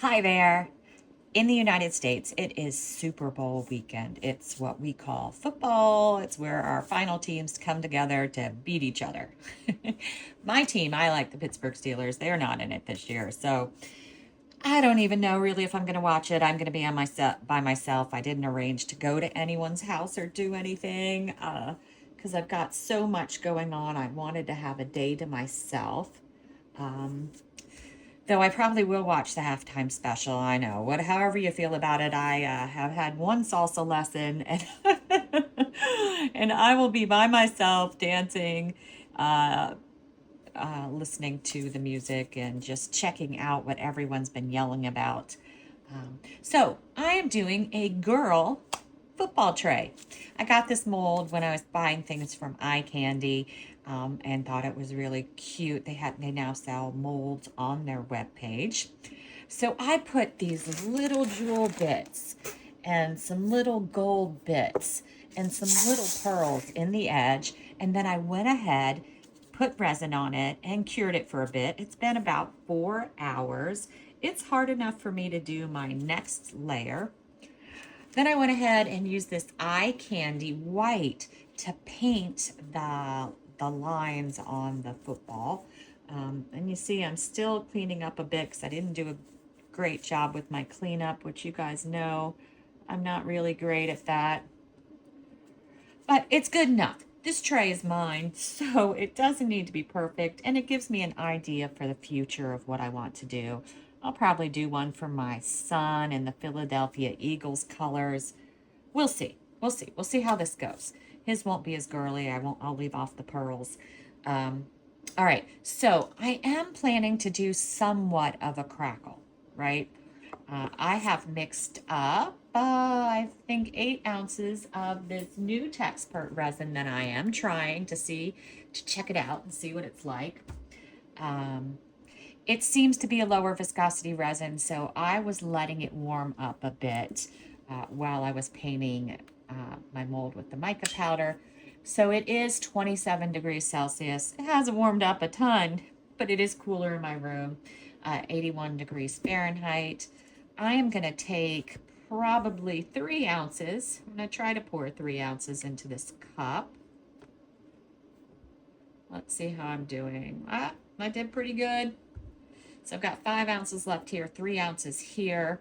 Hi there. In the United States, it is Super Bowl weekend. It's what we call football. It's where our final teams come together to beat each other. My team, I like the Pittsburgh Steelers. They're not in it this year. So I don't even know really if I'm going to watch it. I'm going to be on by myself. I didn't arrange to go to anyone's house or do anything because I've got so much going on. I wanted to have a day to myself. Um, Though I probably will watch the halftime special. I know. However you feel about it, I have had one salsa lesson, and and I will be by myself dancing, uh, listening to the music, and just checking out what everyone's been yelling about. So I am doing a girl football tray. I got this mold when I was buying things from Eye Candy, and thought it was really cute. They now sell molds on their webpage. So I put these little jewel bits and some little gold bits and some little pearls in the edge, and then I went ahead, put resin on it, and cured it for a bit. It's been about 4 hours. It's hard enough for me to do my next layer. Then I went ahead and used this eye candy white to paint the lines on the football. And you see I'm still cleaning up a bit because I didn't do a great job with my cleanup, which you guys know I'm not really great at that. But it's good enough. This tray is mine, so it doesn't need to be perfect, and it gives me an idea for the future of what I want to do. I'll probably do one for my son in the Philadelphia Eagles colors. We'll see. We'll see. We'll see how this goes. His won't be as girly. I'll leave off the pearls. Um, all right. So I am planning to do somewhat of a crackle, right? I have mixed up, I think, 8 ounces of this new Teexpert resin that I am trying to check it out and see what it's like. Um, it seems to be a lower viscosity resin, so I was letting it warm up a bit while I was painting my mold with the mica powder. So it is 27 degrees Celsius. It hasn't warmed up a ton, but it is cooler in my room, 81 degrees Fahrenheit. I am going to take probably 3 ounces. I'm going to try to pour 3 ounces into this cup. Let's see how I'm doing. I did pretty good. So I've got 5 ounces left here, 3 ounces here.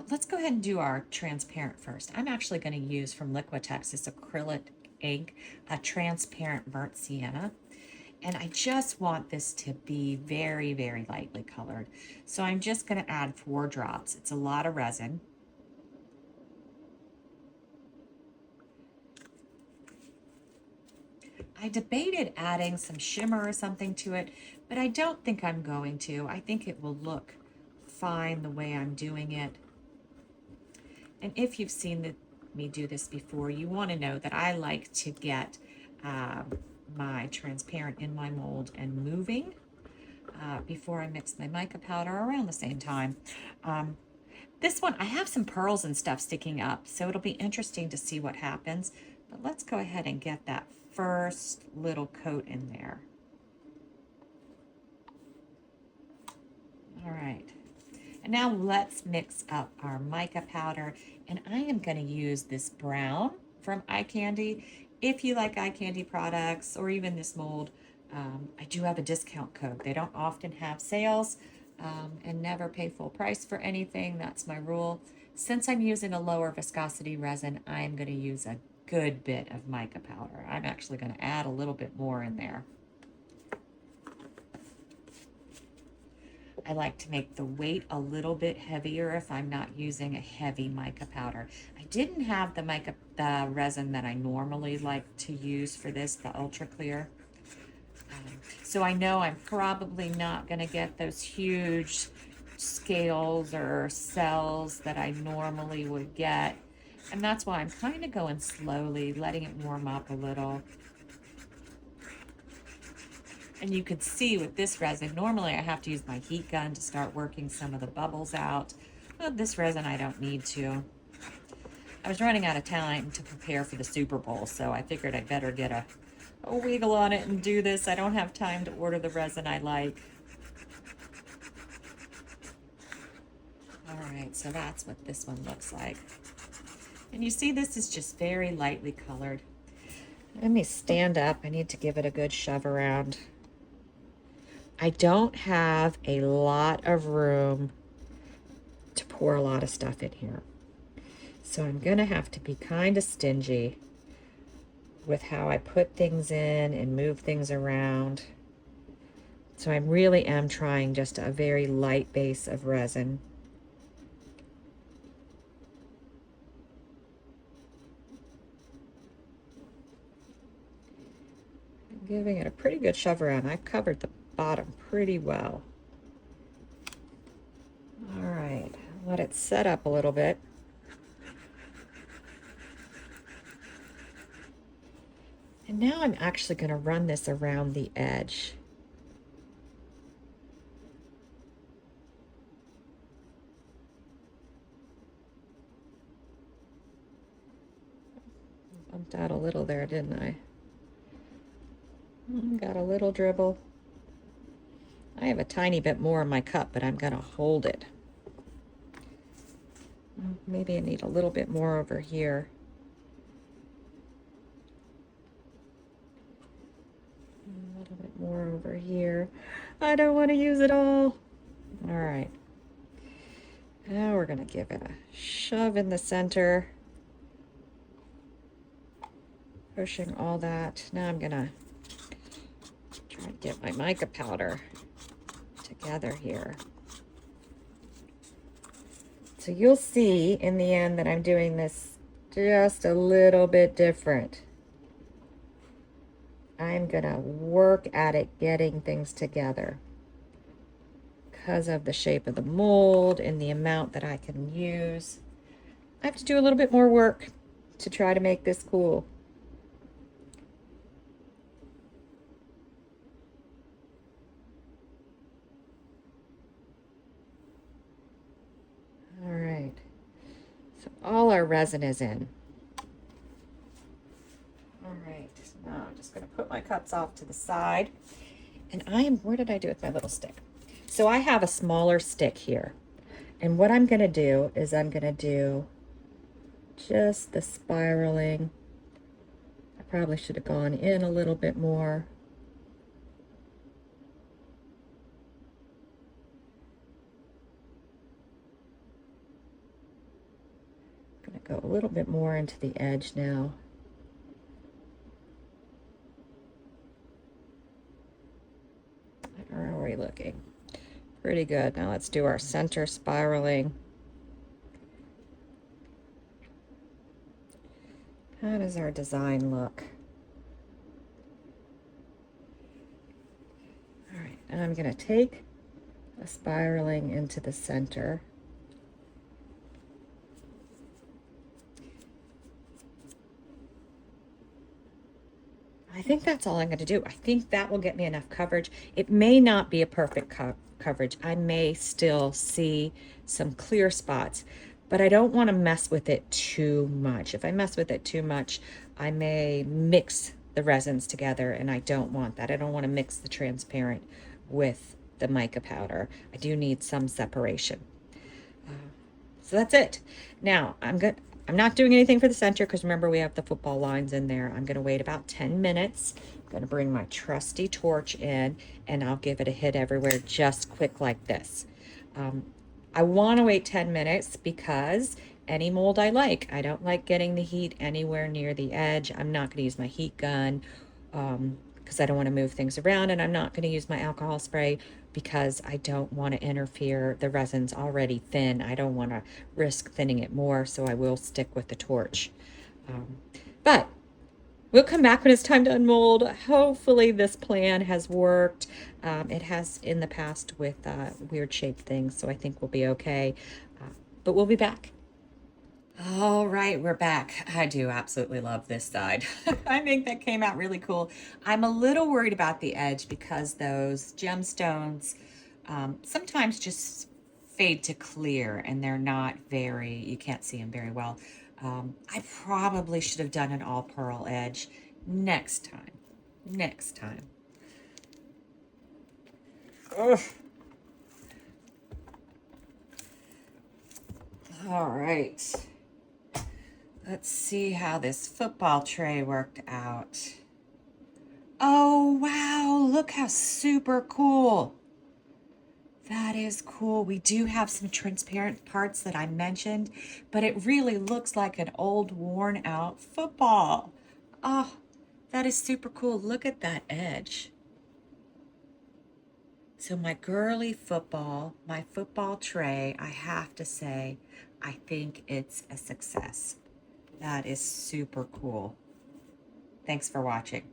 Let's go ahead and do our transparent first. I'm actually going to use from Liquitex this acrylic ink, a transparent burnt sienna. And I just want this to be very, very lightly colored. So I'm just going to add 4 drops. It's a lot of resin. I debated adding some shimmer or something to it, but I don't think I'm going to. I think it will look fine the way I'm doing it. And if you've seen me do this before, you want to know that I like to get my transparent in my mold and moving before I mix my mica powder around the same time. This one, I have some pearls and stuff sticking up, so it'll be interesting to see what happens. But let's go ahead and get that first little coat in there. All right. And now let's mix up our mica powder. And I am going to use this brown from Eye Candy. If you like Eye Candy products or even this mold, I do have a discount code. They don't often have sales, and never pay full price for anything. That's my rule. Since I'm using a lower viscosity resin, I'm going to use a good bit of mica powder. I'm actually going to add a little bit more in there. I like to make the weight a little bit heavier if I'm not using a heavy mica powder. I didn't have the resin that I normally like to use for this, the ultra clear. So I know I'm probably not going to get those huge scales or cells that I normally would get. And that's why I'm kind of going slowly, letting it warm up a little. And you could see with this resin, normally I have to use my heat gun to start working some of the bubbles out. But this resin, I don't need to. I was running out of time to prepare for the Super Bowl, so I figured I'd better get a wiggle on it and do this. I don't have time to order the resin I like. All right, so that's what this one looks like. And you see this is just very lightly colored. Let me stand up. I need to give it a good shove around. I don't have a lot of room to pour a lot of stuff in here. So I'm gonna have to be kind of stingy with how I put things in and move things around. So I really am trying just a very light base of resin. I'm giving it a pretty good shove around. I've covered the bottom pretty well. All right, let it set up a little bit. And now I'm actually going to run this around the edge. Bumped out a little there, didn't I? Got a little dribble. I have a tiny bit more in my cup, but I'm going to hold it. Maybe I need a little bit more over here. A little bit more over here. I don't want to use it all. All right. Now we're going to give it a shove in the center. Pushing all that. Now I'm going to try to get my mica powder together here. So you'll see in the end that I'm doing this just a little bit different. I'm gonna work at it getting things together because of the shape of the mold and the amount that I can use. I have to do a little bit more work to try to make this cool. All right, so all our resin is in. All right, so now I'm just gonna put my cups off to the side. And where did I do with my little stick? So I have a smaller stick here. And what I'm gonna do is I'm gonna do just the spiraling. I probably should have gone in a little bit more. I'm gonna go a little bit more into the edge now. How are we looking? Pretty good. Now let's do our center spiraling. How does our design look? All right, and I'm going to take a spiraling into the center. I think that's all I'm going to do. I think that will get me enough coverage. It may not be a perfect coverage. I may still see some clear spots, but I don't want to mess with it too much. If I mess with it too much, I may mix the resins together, and I don't want that. I don't want to mix the transparent with the mica powder. I do need some separation. So that's it. Now I'm not doing anything for the center because remember we have the football lines in there. I'm gonna wait about 10 minutes. I'm gonna bring my trusty torch in and I'll give it a hit everywhere just quick like this. I wanna wait 10 minutes because any mold I don't like getting the heat anywhere near the edge. I'm not gonna use my heat gun because I don't wanna move things around, and I'm not gonna use my alcohol spray because I don't want to interfere. The resin's already thin. I don't want to risk thinning it more, so I will stick with the torch. But we'll come back when it's time to unmold. Hopefully this plan has worked. It has in the past with weird shaped things, so I think we'll be okay. But we'll be back. All right, we're back. I do absolutely love this side. I think that came out really cool. I'm a little worried about the edge because those gemstones sometimes just fade to clear and they're not you can't see them very well. I probably should have done an all pearl edge next time. Next time. Ugh. All right. Let's see how this football tray worked out. Oh, wow. Look how super cool. That is cool. We do have some transparent parts that I mentioned, but it really looks like an old worn out football. Oh, that is super cool. Look at that edge. So my girly football, my football tray, I have to say, I think it's a success. That is super cool. Thanks for watching.